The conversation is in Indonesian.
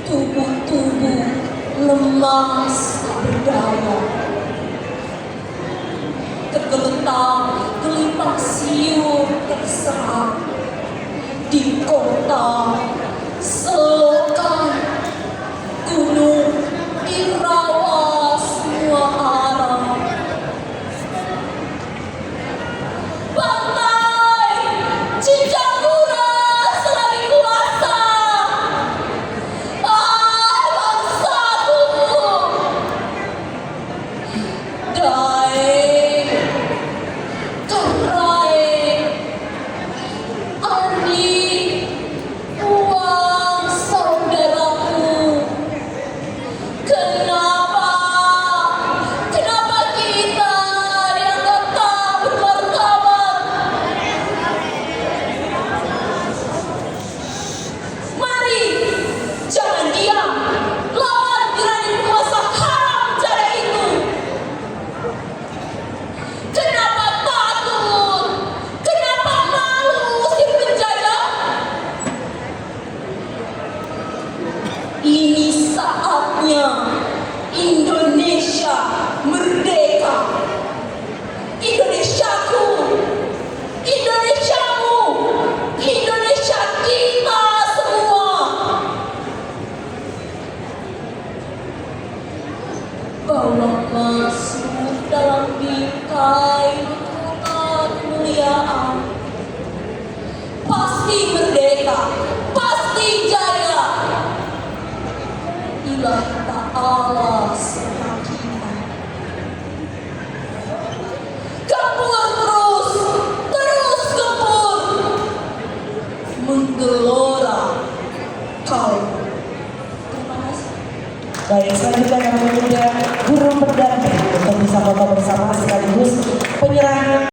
tubuh-tubuh lemas berdaya, tergeletak gelimpang siur terserap di kota selokan gunung irawa semua arah. Pantai Cicapura selagi kuasa, bangsaku. Dae, Terai, Andi, uang saudaraku. Kenapa kita yang tetap bermartabat? Mari, jangan diam, lawan tirani penguasa haram cara itu. Kenapa takut? Kenapa malu si penjajah? Ini saatnya Indonesia merdeka. Indonesiaku, Indonesiamu, Indonesia kita semua. Bawa masuk dalam bingkai kota kemuliaan. Pasti merdeka, pasti jaya. Ilah Ta'ala serta kita. Gempur terus gempur, menggelora kaum. Terima kasih. Baik, selanjutnya kami muda Guru Perdana.